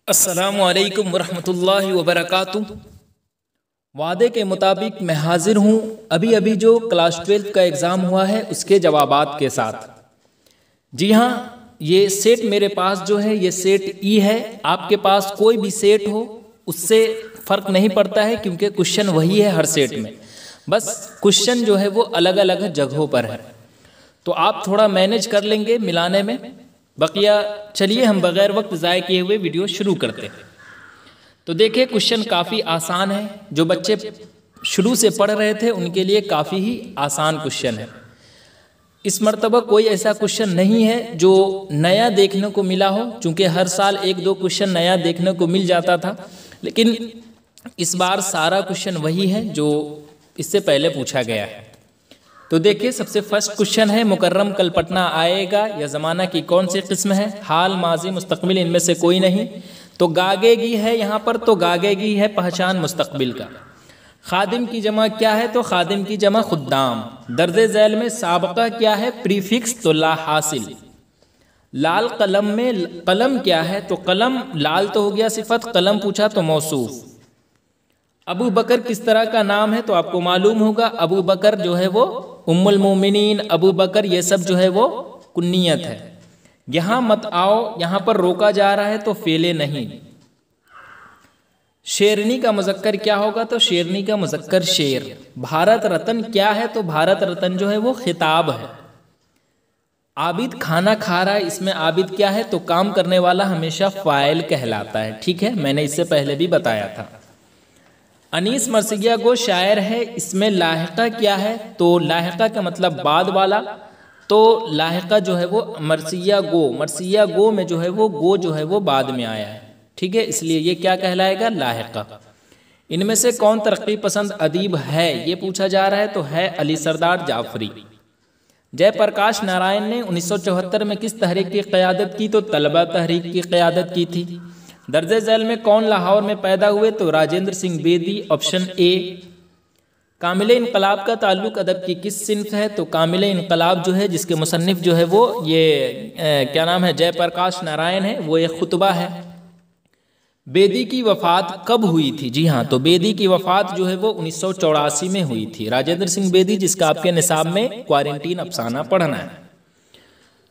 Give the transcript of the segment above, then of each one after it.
अस्सलामु अलैकुम वरहमतुल्लाहि वबरकातुह। वादे के मुताबिक मैं हाजिर हूँ अभी अभी जो क्लास 12 का एग्ज़ाम हुआ है उसके जवाबात के साथ। जी हाँ, ये सेट मेरे पास जो है ये सेट ई है। आपके पास कोई भी सेट हो उससे फ़र्क नहीं पड़ता है क्योंकि क्वेश्चन वही है हर सेट में, बस क्वेश्चन जो है वो अलग अलग जगहों पर है। तो आप थोड़ा मैनेज कर लेंगे मिलाने में। बकिया चलिए हम बग़ैर वक्त ज़ाय किए हुए वीडियो शुरू करते हैं। तो देखिए क्वेश्चन काफ़ी आसान है, जो बच्चे शुरू से पढ़ रहे थे उनके लिए काफ़ी ही आसान क्वेश्चन है। इस मर्तबा कोई ऐसा क्वेश्चन नहीं है जो नया देखने को मिला हो, चूँकि हर साल एक दो क्वेश्चन नया देखने को मिल जाता था, लेकिन इस बार सारा क्वेश्चन वही है जो इससे पहले पूछा गया है। तो देखिए सबसे फर्स्ट क्वेश्चन है, मुकर्रम कल पटना आएगा या ज़माना की कौन सी किस्म है? हाल, माजी, मुस्तकबिल इनमें से कोई नहीं। तो गागेगी है यहाँ पर, तो गागेगी है पहचान मुस्तकबिल का। खादिम की जमा क्या है? तो खादिम की जमा खुद्दाम। दर्जे झैल में साबका क्या है? प्रीफिक्स, तो ला हासिल। लाल कलम में कलम क्या है? तो कलम, लाल तो हो गया सिफत, कलम पूछा तो मौसूफ। अबू बकर किस तरह का नाम है? तो आपको मालूम होगा अबू बकर जो है वो उम्मुल मोमिनीन, अबू बकर ये सब जो है वो कुन्नियत है। यहाँ मत आओ, यहाँ पर रोका जा रहा है तो फेले नहीं। शेरनी का मुज़क्कर क्या होगा? तो शेरनी का मुज़क्कर शेर। भारत रत्न क्या है? तो भारत रत्न जो है वो खिताब है। आबिद खाना खा रहा है, इसमें आबिद क्या है? तो काम करने वाला हमेशा फ़ाइल कहलाता है। ठीक है, मैंने इससे पहले भी बताया था। अनीस मरसिया गो शायर है, इसमें लाहिका क्या है? तो लाहिका का मतलब बाद वाला, तो लाहिका जो है वो मरसिया गो में जो है वो गो जो है वो बाद में आया है। ठीक है, इसलिए ये क्या कहलाएगा? लाहिका। इनमें से कौन तरक्की पसंद अदीब है ये पूछा जा रहा है, तो है अली सरदार जाफरी। जयप्रकाश नारायण ने 1974 में किस तहरीक की क़यादत की? तो तलबा तहरीक की क़यादत की थी। दर्जे झैल में कौन लाहौर में पैदा हुए? तो राजेंद्र सिंह बेदी, ऑप्शन ए। कामिल इनकलाब का ताल्लुक अदब की किस सिन्फ है? तो कामिल इनकलाब जो है जिसके मुसन्निफ जो है वो ये क्या नाम है, जयप्रकाश नारायण है, वो एक खुतबा है। बेदी की वफ़ात कब हुई थी? जी हाँ, तो बेदी की वफ़ात जो है वो 1984 में हुई थी। राजेंद्र सिंह बेदी जिसका आपके निसाब में क्वारंटीन अफसाना पढ़ना है।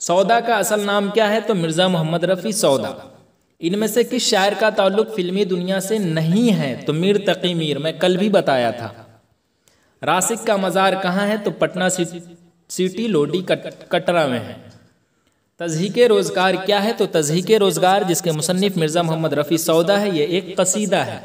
सौदा का असल नाम क्या है? तो मिर्ज़ा मोहम्मद रफ़ी सौदा। इनमें से किस शायर का ताल्लुक फिल्मी दुनिया से नहीं है? तो मीर तकी मीर, मैं कल भी बताया था। रासिक का मज़ार कहाँ है? तो पटना सिटी लोडी कटरा में है। तज़हीके रोज़गार क्या है? तो तज़हीके रोज़गार जिसके मुसन्निफ मिर्ज़ा मोहम्मद रफ़ी सौदा है, ये एक कसीदा है।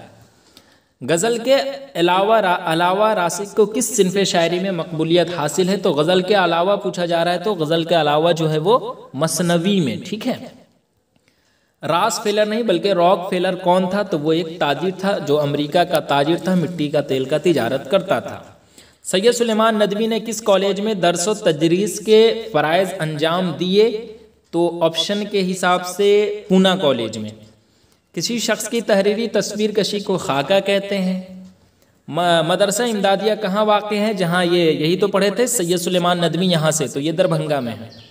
गज़ल के अलावा रासिक को किस सिन्फ़े शायरी में मकबूलियत हासिल है? तो गज़ल के अलावा पूछा जा रहा है, तो गज़ल के अलावा जो है वो मसनवी में। ठीक है, रास फेलर नहीं बल्कि रॉक फेलर कौन था? तो वो एक ताजिर था जो अमेरिका का ताजिर था, मिट्टी का तेल का तिजारत करता था। सैयद सुलेमान नदवी ने किस कॉलेज में दर्स व तदरीस के फ़राइज़ अंजाम दिए? तो ऑप्शन के हिसाब से पूना कॉलेज में। किसी शख्स की तहरीरी तस्वीर कशी को खाका कहते हैं। मदरसा इमदादिया कहाँ वाक़ है? जहाँ ये यही तो पढ़े थे सैयद सुलेमान नदवी, यहाँ से, तो ये दरभंगा में है।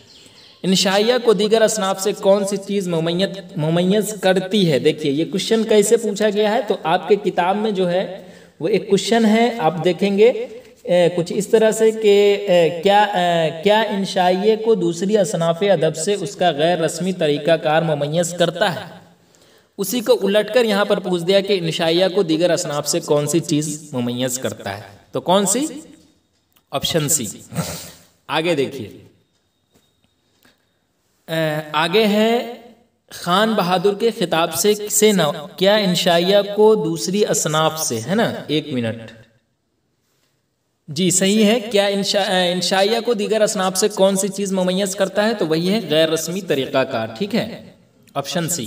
इंशाइया को दीगर असनाफ से कौन सी चीज़ मुमय्यज़ करती है? देखिए ये क्वेश्चन कैसे पूछा गया है, तो आपके किताब में जो है वो एक क्वेश्चन है, आप देखेंगे कुछ इस तरह से कि क्या इंशाइये को दूसरी असनाफ़ अदब से उसका गैर रस्मी तरीक़ाकार मुमय्यज़ करता है? उसी को उलटकर यहाँ पर पूछ दिया कि इंशाइया को दीगर असनाफ से कौन सी चीज़ मुमय्यज़ करता है? तो कौन सी? Option C. आगे देखिए, आगे है खान बहादुर के खिताब से क्या इंशाइया को दूसरी असनाफ से, है ना, एक मिनट, जी सही है। क्या इंशाइया को दीगर असनाफ से कौन सी चीज़ मुमय्यज़ करता है? तो वही है गैर रस्मी तरीक़ाकार। ठीक है, ऑप्शन सी।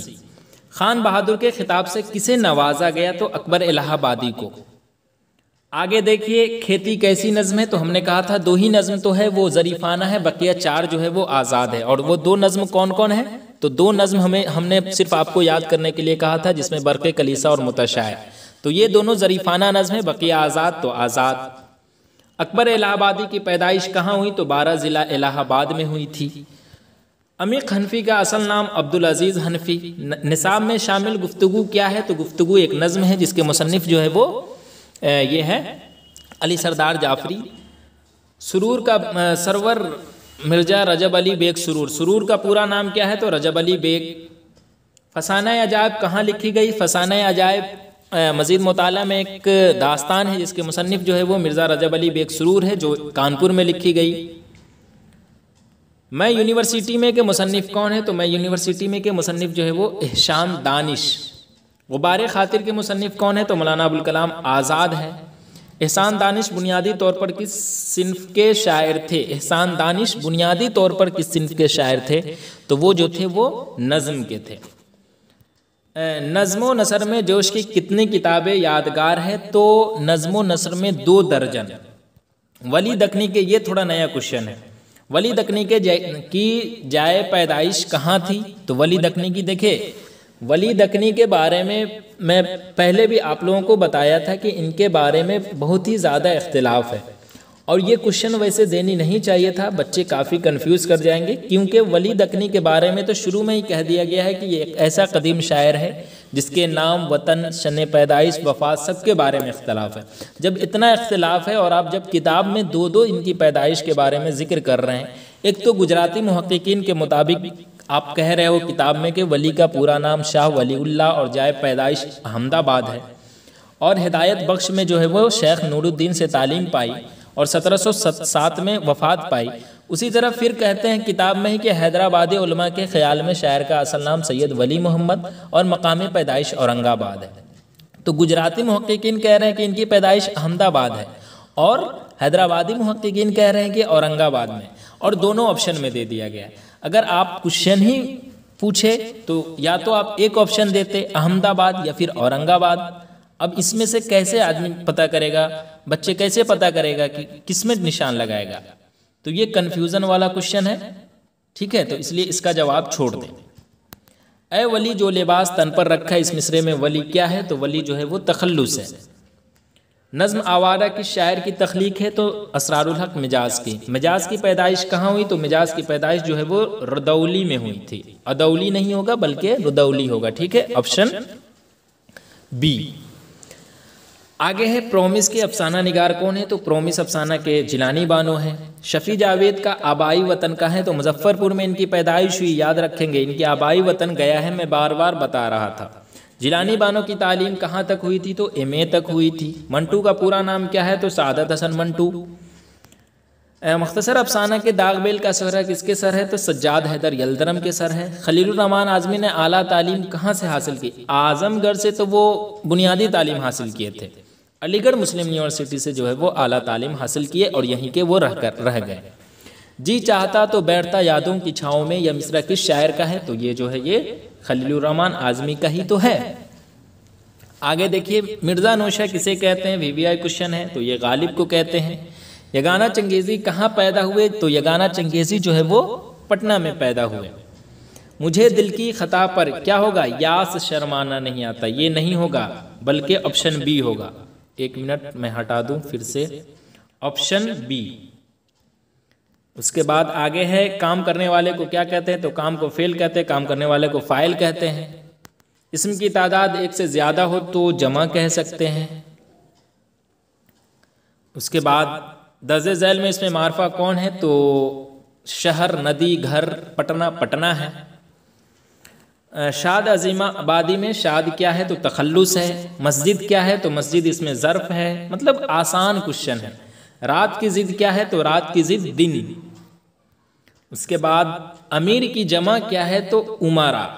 खान बहादुर के खिताब से किसे नवाजा गया? तो अकबर इलाहाबादी को। आगे देखिए, खेती कैसी नज़म है? तो हमने कहा था दो ही नज़म तो है, वो ज़रीफ़ाना है, बकिया चार जो है वो आज़ाद है। और वो दो नज़म कौन कौन है? तो दो नज़म हमने सिर्फ आपको याद करने के लिए कहा था, जिसमें बरक़े कलीसा और मुतशायर, तो ये दोनों ज़रीफ़ाना नज़म है, बकिया आज़ाद, तो आज़ाद। अकबर इलाहाबादी की पैदाइश कहाँ हुई? तो 12 ज़िला इलाहाबाद में हुई थी। अमीक हनफी का असल नाम अब्दुल अजीज़ हनफी। निसाब में शामिल गुफ्तगू क्या है? तो गुफ्तगू एक नज़्म है जिसके मुसन्निफ़ जो है वो ये है अली सरदार जाफरी। सुरूर का सरवर मिर्ज़ा रजब अली बेग सुरूर। सुरूर का पूरा नाम क्या है? तो रजब अली बेग। फसाना अजायब कहाँ लिखी गई? फसाना अजायब मज़ीद मुताला में एक दास्तान है जिसके मुसन्निफ़ जो है वो मिर्ज़ा रजब अली बेग सुरूर है, जो कानपुर में लिखी गई। मैं यूनिवर्सिटी में के मुसन्निफ़ कौन है? तो मैं यूनिवर्सिटी में के मुसन्निफ़ जो है वो एहसान दानिश। गुबार खातिर के मुसन्निफ़ कौन है? तो मौलाना अबुल कलाम आज़ाद है। एहसान दानिश बुनियादी तौर पर किस सिन्फ के शायर थे? एहसान दानिश बुनियादी तौर पर किस सिन्फ के शायर थे? तो वो जो थे वो नज़्म के थे। नज़्म नसर में जोश की कितनी किताबें यादगार है? तो नज़्म नसर में 2 दर्जन। वली दखनी के, ये थोड़ा नया क्वेश्चन है, वली दखनी के की जाए पैदाइश कहाँ थी? तो वली दखनी की, देखे वली दखनी के बारे में मैं पहले भी आप लोगों को बताया था कि इनके बारे में बहुत ही ज़्यादा इख्तिलाफ है, और ये क्वेश्चन वैसे देनी नहीं चाहिए था, बच्चे काफ़ी कंफ्यूज कर जाएंगे, क्योंकि वली दखनी के बारे में तो शुरू में ही कह दिया गया है कि ये एक ऐसा कदीम शायर है जिसके नाम, वतन, शन पैदाइश, वफ़ात सबके बारे में इख्तिलाफ है। जब इतना इख्तिलाफ है और आप जब किताब में 2-2 इनकी पैदाइश के बारे में ज़िक्र कर रहे हैं, एक तो गुजराती मुहक्किकीन के मुताबिक आप कह रहे हो किताब में कि वली का पूरा नाम शाह वलीउल्लाह और जाए पैदाइश अहमदाबाद है, और हिदायत बख्श में जो है वो शेख नूरुद्दीन से तालीम पाई और 1707 में वफ़ात पाई। उसी तरह फिर कहते हैं किताब में ही कि हैदराबादी उलमा के ख़्याल में शायर का असल नाम सैयद वली मोहम्मद और मकामी पैदाइश औरंगाबाद है। तो गुजराती मुहक्किकीन कह रहे हैं कि इनकी पैदाइश अहमदाबाद है, और हैदराबादी मुहक्किकीन कह रहे हैं कि औरंगाबाद में, और दोनों ऑप्शन में दे दिया गया है। अगर आप क्वेश्चन ही पूछे तो या तो आप एक ऑप्शन देते अहमदाबाद या फिर औरंगाबाद। अब इसमें से कैसे आदमी पता करेगा, बच्चे कैसे पता करेगा कि किसमें निशान लगाएगा? तो ये कन्फ्यूज़न वाला क्वेश्चन है, ठीक है, तो इसलिए इसका जवाब छोड़ दें। ए वली जो लिबास तन पर रखा है, इस मिसरे में वली क्या है? तो वली जो है वो तखल्लुस है। नज़्म आवारा किस शायर की तख्लीक है? तो असरारुल हक मिजाज की। मिजाज की पैदाइश कहाँ हुई? तो मिजाज की पैदाइश जो है वो रुदौली में हुई थी। अदौली नहीं होगा बल्कि रुदौली होगा, ठीक है, ऑप्शन बी। आगे है प्रोमिस के अफसाना निगार कौन है? तो प्रोमिस अफसाना के जिलानी बानो है। शफी जावेद का आबाई वतन का है? तो मुजफ्फरपुर में इनकी पैदाइश हुई, याद रखेंगे, इनकी आबाई वतन गया है, मैं बार बार बता रहा था। जिलानी बानो की तालीम कहाँ तक हुई थी? तो MA तक हुई थी। मंटू का पूरा नाम क्या है? तो सादत हसन मंटू। मुख्तसर अफसाना के दागबेल का सहरा किसके सर है? तो सज्जाद हैदर यल्दरम के सर है। खलीलुर रहमान आज़मी ने आला तालीम कहाँ से हासिल की? आज़मगढ़ से तो वो बुनियादी तालीम हासिल किए थे, अलीगढ़ मुस्लिम यूनिवर्सिटी से जो है वो आला तालीम हासिल किए और यहीं के वो रह गए। जी चाहता तो बैठता यादों की छाँव में, यह मिसरा किस शायर का है? तो ये जो है ये खलीलुर रहमान आज़मी का ही तो है। आगे देखिए, मिर्ज़ा नौशा किसे कहते हैं? VVI क्वेश्चन है, तो ये गालिब को कहते हैं। यगाना चंगेज़ी कहाँ पैदा हुए? तो यगाना चंगेज़ी जो है वो पटना में पैदा हुए। मुझे दिल की खता पर क्या होगा? यास शर्माना नहीं आता, ये नहीं होगा बल्कि ऑप्शन बी होगा। 1 मिनट मैं हटा दूं फिर से, ऑप्शन बी। उसके बाद आगे है काम करने वाले को क्या कहते हैं? तो काम को फेल कहते हैं, काम करने वाले को फाइल कहते हैं। इसम की तादाद 1 से ज़्यादा हो तो जमा कह सकते हैं। उसके बाद दर्जे झैल में इसमें मार्फा कौन है? तो शहर, नदी, घर, पटना, पटना है। शाद अजीमा आबादी में शाद क्या है? तो तखल्लुस है। मस्जिद क्या है? तो मस्जिद इसमें ज़र्फ है, मतलब आसान क्वेश्चन है। रात की ज़िद क्या है? तो रात की ज़िद दिन। उसके बाद अमीर की जमा क्या है? तो उमारा।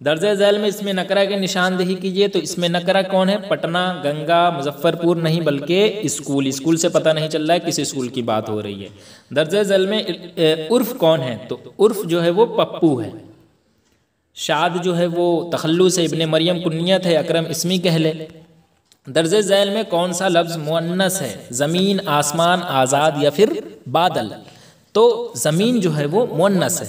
दर्जे झैल में इसमें नकरा की निशानदेही कीजिए, तो इसमें नकरा कौन है? पटना, गंगा, मुजफ्फरपुर नहीं बल्कि स्कूल। स्कूल से पता नहीं चल रहा है किस स्कूल की बात हो रही है। दर्जे झैल में उर्फ कौन है? तो उर्फ जो है वो पप्पू है। शाद जो है वो तखल्लुस है, इब्ने मरियम कुन्नियत है, अकरम इसमी कह ले। दर्जे झैल में कौन सा लफ्ज़ मुअन्नस है? ज़मीन, आसमान, आज़ाद या फिर बादल? तो ज़मीन जो है वो मुअन्नस है।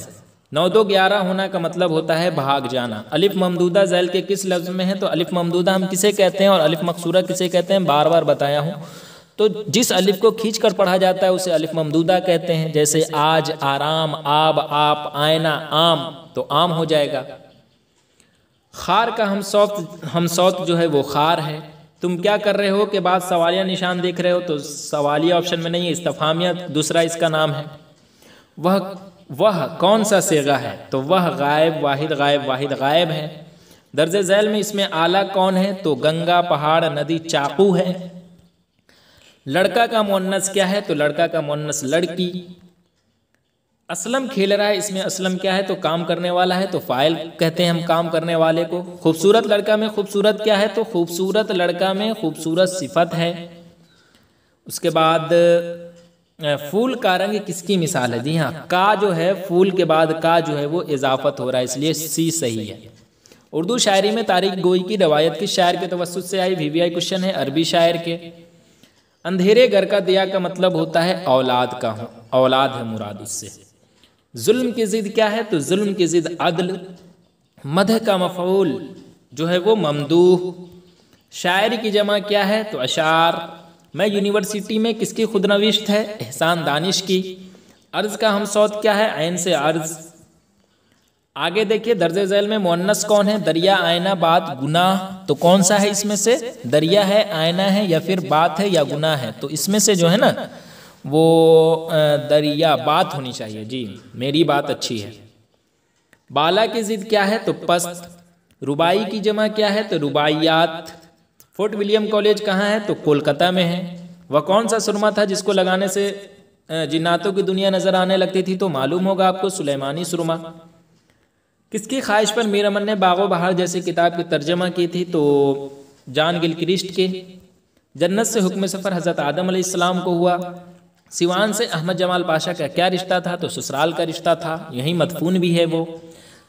9 2 11 होना का मतलब होता है भाग जाना। अलिफ ममदूदा झैल के किस लफ्ज़ में है? तो अलिफ ममदूदा हम किसे कहते हैं और अलिफ मकसूरा किसे कहते हैं? बार बार बताया हूँ। तो जिस अलिफ को खींच कर पढ़ा जाता है उसे अलिफ ममदूदा कहते हैं। जैसे आज, आराम, आब, आप, आयना, आम, तो आम हो जाएगा। खार का हम सौत जो है वो खार है। तुम क्या कर रहे हो के बाद सवालिया निशान देख रहे हो, तो सवालिया ऑप्शन में नहीं है, इस्तफामिया दूसरा इसका नाम है। वह कौन सा सेगा है, तो वह गायब, वाहिद गायब है। दर्जे झैल में इसमें आला कौन है, तो गंगा, पहाड़, नदी, चाकू है। लड़का का मुअन्नस क्या है, तो लड़का का मुअन्नस लड़की। असलम खेल रहा है, इसमें असलम क्या है, तो काम करने वाला है, तो फाइल कहते हैं हम काम करने वाले को। खूबसूरत लड़का में खूबसूरत क्या है, तो खूबसूरत लड़का में खूबसूरत सिफत है। उसके बाद फूल का रंग किसकी मिसाल है, जी हाँ, का जो है फूल के बाद का जो है वो इजाफत हो रहा है, इसलिए सी सही है। उर्दू शायरी में तारीख गोई की रवायत किस शायर के तवस्सुत से आई, VVI क्वेश्चन है, अरबी शायर के। अंधेरे घर का दिया का मतलब होता है औलाद का, औलाद है मुराद उससे। जुल्म की जिद क्या है, तो जुल्म की जिद अदल। मदह का मफऊल जो है वो ममदूह। शायरी की जमा क्या है, तो अशार। मैं यूनिवर्सिटी में किसकी खुदनविश्त है, एहसान दानिश की। अर्ज का हम सौत क्या है, ऐन से अर्ज। आगे देखिए दर्जे झैल में मुअन्नस कौन है, दरिया, आयना, बात, गुनाह, तो कौन सा है इसमें से, दरिया है, आयना है, या फिर बात है, या गुनाह है, तो इसमें से जो है ना वो दरिया, बात होनी चाहिए जी, मेरी बात अच्छी है। बाला की जिद क्या है, तो पस्त। रुबाई की जमा क्या है, तो रुबाइयात। फोर्ट विलियम कॉलेज कहाँ है, तो कोलकाता में है। वह कौन सा सुरमा था जिसको लगाने से जिन्नातों की दुनिया नजर आने लगती थी, तो मालूम होगा आपको, सुलेमानी सुरमा। किसकी ख्वाहिश पर मीर अमन ने बागो बहार जैसी किताब की तर्जमा की थी, तो जॉन गिलक्रिस्ट के। जन्नत से हुक्म सफ़र हज़रत आदम अलैहिस्सलाम को हुआ। सिवान से अहमद जमाल पाशा का क्या रिश्ता था, तो ससुराल का रिश्ता था, यही मदफून भी है वो।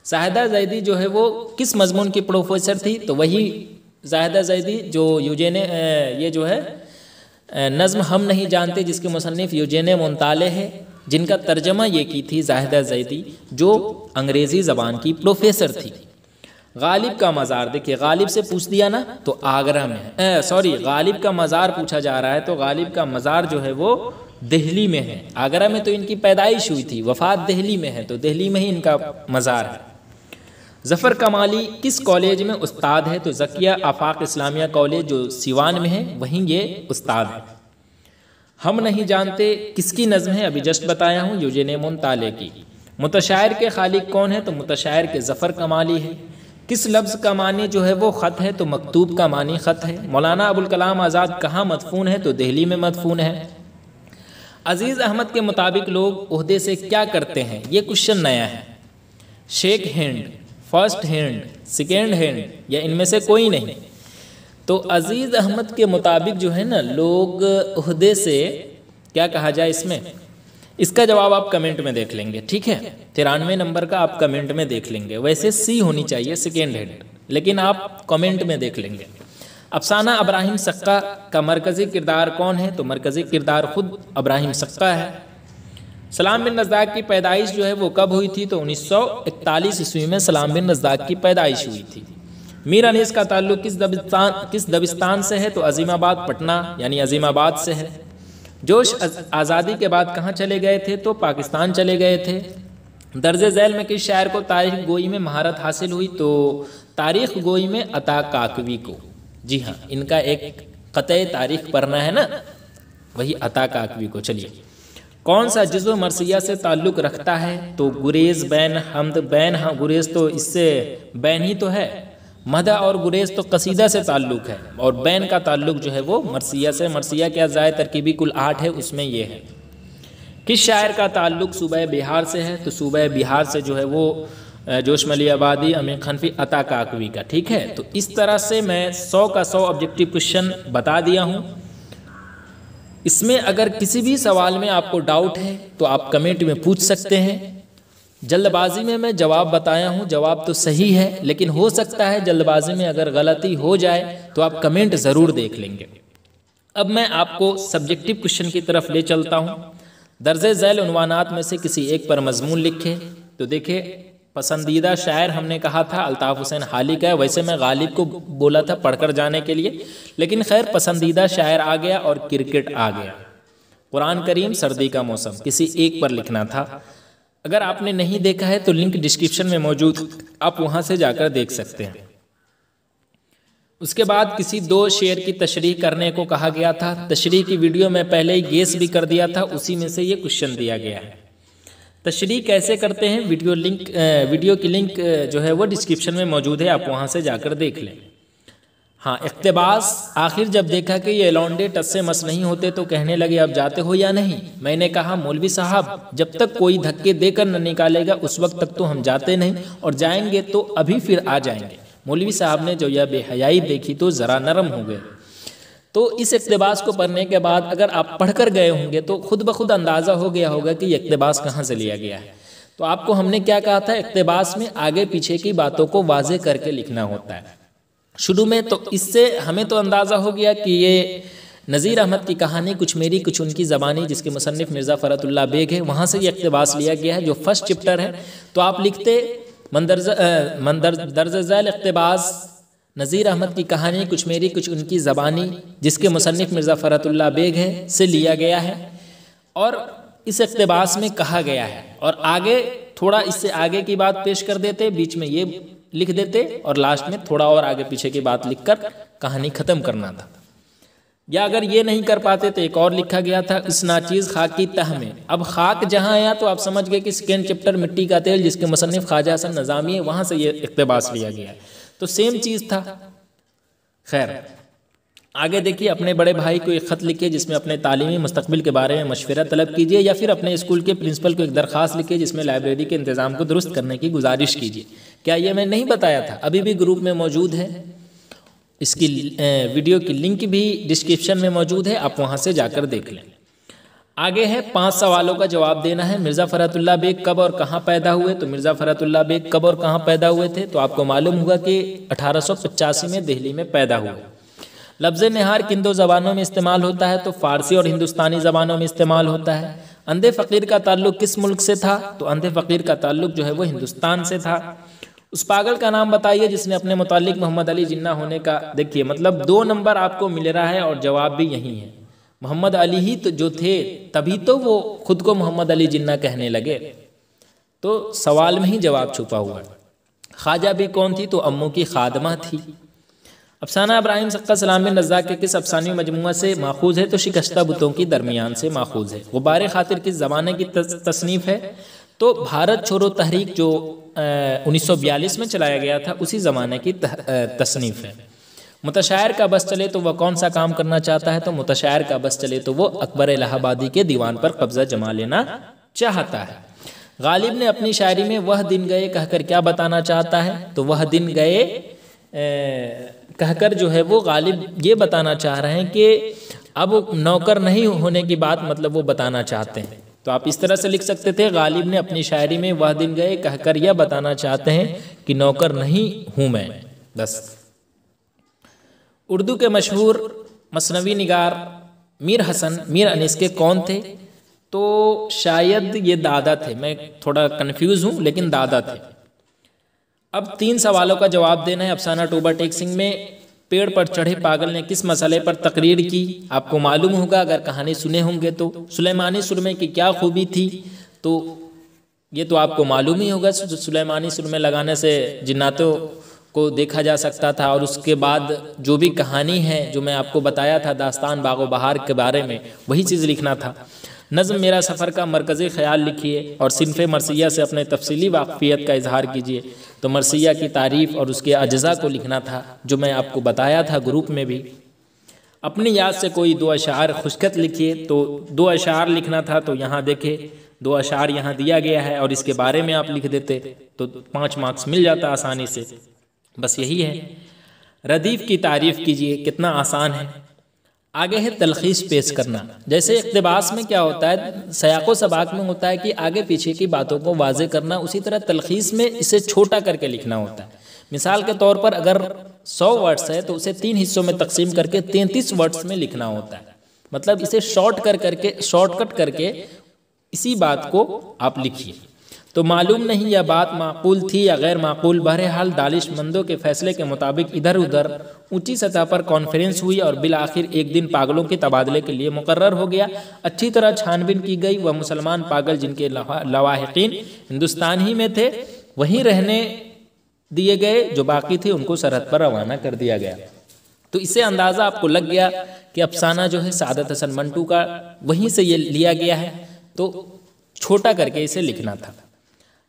ज़ाहिदा ज़ैदी जो है वो किस मजमून की प्रोफेसर थी, तो वही ज़ाहिदा ज़ैदी जो यूजेने ये जो है नज़्म हम नहीं जानते जिसके मुसन्निफ़ यूजेने मुंताले है, जिनका तर्जमा ये की थी ज़ाहिदा ज़ैदी, जो अंग्रेज़ी ज़बान की प्रोफेसर थी। गालिब का मज़ार, देखिए गालिब से पूछ दिया ना, तो आगरा में है, सॉरी गालिब का मज़ार पूछा जा रहा है, तो गालिब का मज़ार जो है वो दिल्ली में है। आगरा में तो इनकी पैदाइश हुई थी, वफ़ात दिल्ली में है, तो दिल्ली में ही इनका मज़ार है। ज़फ़र कमाली किस कॉलेज में उस्ताद है, तो ज़किया आफाक इस्लामिया कॉलेज जो सिवान में है, वहीं ये उस्ताद है। हम नहीं जानते किसकी नज़्म है, अभी जस्ट बताया हूँ, यूजेने मुंताले की। मुतशायर के खालिक कौन है, तो मुतशायर के ज़फ़र कमाली है। किस लफ्ज़ का मानी जो है वो ख़त है, तो मकतूब का मानी ख़त है। मौलाना अबुल कलाम आज़ाद कहाँ मदफून है, तो दिल्ली में मदफून है। अजीज़ अहमद के मुताबिक लोग ओहदे से क्या करते हैं, ये क्वेश्चन नया है। Shake hand, first hand, second hand, या इनमें से कोई नहीं। तो अजीज़ अहमद के मुताबिक जो है ना लोग ओहदे से क्या कहा जाए, इसमें इसका जवाब आप कमेंट में देख लेंगे, ठीक है। 93 नंबर का आप कमेंट में देख लेंगे। वैसे सी होनी चाहिए सेकेंड हैंड, लेकिन आप कमेंट में देख लेंगे। अफसाना इब्राहिम सक्का का मरकज़ी किरदार कौन है, तो मरकज़ी किरदार खुद इब्राहिम सक्का है। सलाम बिन रज़्ज़ाक़ की पैदाइश जो है वो कब हुई थी, तो 1941 ईस्वी में सलाम बिन रज़्ज़ाक़ की पैदाइश हुई थी। मीर अनीस का ताल्लुक किस दबिस्तान से है, तो अज़ीमाबाद पटना यानी अज़ीमाबाद से है। जोश आज़ादी के बाद कहाँ चले गए थे, तो पाकिस्तान चले गए थे। दर्जे झैल में किस शायर को तारीख गोई में महारत हासिल हुई, तो तारीख गोई में अता काकवी को। जी हाँ, इनका एक क़तए तारीख पढ़ना है ना, वही अता काकवी को। चलिए, कौन सा जुज़्व मरसिया से ताल्लुक़ रखता है, तो गुरेज़, बैन, हमद, बैन, हाँ गुरेज़ तो इससे बैन ही तो है, मदा और गुरेज़ तो कसीदा से ताल्लुक़ है, और बैन का ताल्लुक़ जो है वो मरसिया से। मरसिया क्या ज़ाय तरकीबी कुल 8 है, उसमें ये है। किस शायर का ताल्लुक़ सूबा बिहार से है, तो सूबा बिहार से जो है वो जोशमली आबादी, अमीर खनफी, अता काकवी का, ठीक है। तो इस तरह से मैं 100 का 100 ऑब्जेक्टिव क्वेश्चन बता दिया हूँ। इसमें अगर किसी भी सवाल में आपको डाउट है तो आप कमेंट में पूछ सकते हैं। जल्दबाजी में मैं जवाब बताया हूँ, जवाब तो सही है, लेकिन हो सकता है जल्दबाजी में अगर गलती हो जाए तो आप कमेंट ज़रूर देख लेंगे। अब मैं आपको सब्जेक्टिव क्वेश्चन की तरफ ले चलता हूँ। दर्जे झैल उन्वानात में से किसी एक पर मजमून लिखे। तो देखिए, पसंदीदा शायर हमने कहा था अल्ताफ़ हुसैन हाली का है, वैसे मैं गालिब को बोला था पढ़कर जाने के लिए, लेकिन खैर पसंदीदा शायर आ गया और क्रिकेट आ गया। कुरान करीम, सर्दी का मौसम, किसी एक पर लिखना था। अगर आपने नहीं देखा है तो लिंक डिस्क्रिप्शन में मौजूद, आप वहाँ से जाकर देख सकते हैं। उसके बाद किसी दो शेर की तशरीह करने को कहा गया था। तशरीह की वीडियो में पहले ही गेस भी कर दिया था, उसी में से ये क्वेश्चन दिया गया है। तशरीह कैसे करते हैं, वीडियो की लिंक जो है वो डिस्क्रिप्शन में मौजूद है, आप वहाँ से जाकर देख लें। हाँ, इक़्तिबास, आखिर जब देखा कि ये लौंडे टस से मस नहीं होते तो कहने लगे अब जाते हो या नहीं। मैंने कहा मौलवी साहब जब तक कोई धक्के देकर न निकालेगा उस वक्त तक तो हम जाते नहीं, और जाएंगे तो अभी फिर आ जाएंगे। मौलवी साहब ने जो यह बेहयाई देखी तो ज़रा नरम हो गए। तो इस इक़्तिबास को पढ़ने के बाद अगर आप पढ़कर गए होंगे तो खुद ब खुद अंदाज़ा हो गया होगा कि ये इक़्तिबास कहाँ से लिया गया है। तो आपको हमने क्या कहा था, इक़्तिबास में आगे पीछे की बातों को वाज़े करके लिखना होता है शुरू में। तो इससे हमें तो अंदाज़ा हो गया कि ये नज़ीर अहमद की कहानी कुछ मेरी कुछ उनकी ज़बानी, जिसके मुसन्निफ़ मिर्ज़ा फ़रतुल्लाह बेग है, वहाँ से ये इक़्तिबास लिया गया है जो फर्स्ट चैप्टर है। तो आप लिखते दर्ज ज़ैल इक़्तिबास नज़ीर अहमद की कहानी कुछ मेरी कुछ उनकी ज़बानी, जिसके मुसन्निफ़ मिर्ज़ा फ़रतुल्लाह बेग है, से लिया गया है और इस इक़्तिबास में कहा गया है। और आगे थोड़ा इससे आगे की बात पेश कर देते, बीच में ये लिख देते और लास्ट में थोड़ा और आगे पीछे की बात लिखकर कहानी ख़त्म करना था। या अगर ये नहीं कर पाते तो एक और लिखा गया था, इस नाचीज़ खाक की तह में। अब खाक जहाँ आया तो आप समझ गए कि सेकेंड चैप्टर मिट्टी का तेल, जिसके मुसन्निफ़ ख्वाजा हसन नज़ामी है, वहाँ से ये इक़्तिबास लिया गया है। तो सेम चीज़ था। खैर आगे देखिए, अपने बड़े भाई को एक ख़त लिखिए जिसमें अपने तालीमी मुस्तक़बिल के बारे में मशवरा तलब कीजिए, या फिर अपने स्कूल के प्रिंसिपल को एक दरख्वास्त लिखिए जिसमें लाइब्रेरी के इंतज़ाम को दुरुस्त करने की गुजारिश कीजिए। क्या ये मैं नहीं बताया था? अभी भी ग्रुप में मौजूद है, इसकी वीडियो की लिंक भी डिस्क्रिप्शन में मौजूद है, आप वहाँ से जाकर देख लें। आगे है 5 सवालों का जवाब देना है। मिर्ज़ा फ़रतुल्लाह बेग कब और कहाँ पैदा हुए? तो मिर्ज़ा फ़रतुल्लाह बेग कब और कहाँ पैदा हुए थे? तो आपको मालूम होगा कि 1885 में दिल्ली में पैदा हुए। लफ्ज़ निहार किन दो ज़बानों में इस्तेमाल होता है? तो फ़ारसी और हिंदुस्तानी ज़बानों में इस्तेमाल होता है। अंधे फ़कीर का ताल्लुक़ किस मुल्क से था? तो अंधे फ़कीर का ताल्लुक़ जो है वो हिंदुस्तान से था। उस पागल का नाम बताइए जिसने अपने मुतालिक मोहम्मद अली जिन्ना होने का, देखिए मतलब 2 नंबर आपको मिल रहा है और जवाब भी यही है। मोहम्मद अली ही तो जो थे, तभी तो वो खुद को मोहम्मद अली जिन्ना कहने लगे। तो सवाल में ही जवाब छुपा हुआ है। ख्वाजा भी कौन थी? तो अम्मू की खादमा थी। अफसाना इब्राहिम सक्का सलाम बिन रज़्ज़ाक़ के किस अफसानी मजमुआ से माखूज़ है? तो शिकस्ता बुतों की दरमियान से माखूज़ है। गुबार खातिर किस ज़माने की तसनीफ़ है? तो भारत छोड़ो तहरीक जो 1942 में चलाया गया था, उसी ज़माने की तसनीफ़ है। मुतशायर का बस चले तो वह कौन सा काम करना चाहता है? तो मुतशायर का बस चले तो वो अकबर इलाहाबादी के दीवान पर कब्ज़ा जमा लेना चाहता है। गालिब ने अपनी शायरी में वह दिन गए कहकर क्या बताना चाहता है? तो वह दिन गए कहकर जो है वो गालिब ये बताना चाह रहे हैं कि अब नौकर नहीं होने की बात मतलब वो बताना चाहते हैं। तो आप इस तरह से लिख सकते थे, गालिब ने अपनी शायरी में वह दिन गए कहकर यह बताना चाहते हैं कि नौकर नहीं हूँ मैं, बस। उर्दू के मशहूर मसनवी निगार मीर हसन मीर अनीस के कौन थे? तो शायद ये दादा थे, मैं थोड़ा कंफ्यूज हूँ, लेकिन दादा थे। अब 3 सवालों का जवाब देना है। अफसाना टूबा टेक सिंह में पेड़ पर चढ़े पागल ने किस मसले पर तकरीर की? आपको मालूम होगा अगर कहानी सुने होंगे तो। सुलेमानी सुरमे की क्या खूबी थी? तो ये तो आपको मालूम ही होगा, सुलेमानी सुरमे लगाने से जिन्नातों को देखा जा सकता था। और उसके बाद जो भी कहानी है जो मैं आपको बताया था दास्तान बागो बहार के बारे में, वही चीज़ लिखना था। नज़्म मेरा सफ़र का मरकज़ी ख्याल लिखिए और सिनफ़े मरसिया से अपने तफसीली वाक़फ़ियत का इजहार कीजिए। तो मरसिया की तारीफ़ और उसके अज्ज़ा को लिखना था, जो मैं आपको बताया था ग्रुप में भी। अपनी याद से कोई 2 अशार खुशखत लिखिए। तो 2 अशार लिखना था, तो यहाँ देखे 2 अशार यहाँ दिया गया है और इसके बारे में आप लिख देते तो 5 मार्क्स मिल जाता आसानी से। बस यही है। रदीफ़ की तारीफ़ कीजिए, कितना आसान है। आगे है तलखीस पेश करना। जैसे इक़्तिबास में क्या होता है, सयाक़ो सबाक में होता है कि आगे पीछे की बातों को वाज़े करना, उसी तरह तलखीस में इसे छोटा करके लिखना होता है। मिसाल के तौर पर अगर 100 वर्ड्स है तो उसे 3 हिस्सों में तकसीम करके 33 वर्ड्स में लिखना होता है। मतलब इसे शॉर्टकट करके इसी बात को आप लिखिए। तो मालूम नहीं यह बात माकूल थी या गैर माकूल। बहरहाल दानिशमंदों के फैसले के मुताबिक इधर उधर ऊंची सतह पर कॉन्फ्रेंस हुई और बिल आखिर एक दिन पागलों के तबादले के लिए मुकर्रर हो गया। अच्छी तरह छानबीन की गई। वह मुसलमान पागल जिनके लवाहिकीन हिंदुस्तान ही में थे वहीं रहने दिए गए, जो बाकी थे उनको सरहद पर रवाना कर दिया गया। तो इससे अंदाज़ा आपको लग गया कि अफसाना जो है सादत हसन मंटू का वहीं से ये लिया गया है, तो छोटा करके इसे लिखना था।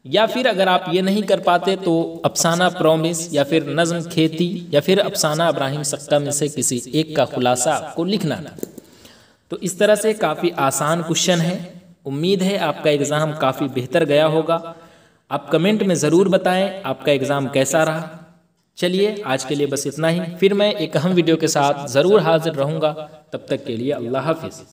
या फिर अगर आप ये नहीं कर पाते तो अफसाना प्रॉमिस या फिर नज़्म खेती या फिर अफसाना इब्राहिम सक्का में से किसी एक का खुलासा आपको लिखना था। तो इस तरह से काफ़ी आसान क्वेश्चन है। उम्मीद है आपका एग्ज़ाम काफ़ी बेहतर गया होगा। आप कमेंट में ज़रूर बताएं आपका एग्ज़ाम कैसा रहा। चलिए आज के लिए बस इतना ही, फिर मैं एक अहम वीडियो के साथ ज़रूर हाजिर रहूँगा। तब तक के लिए अल्लाह हाफिज़।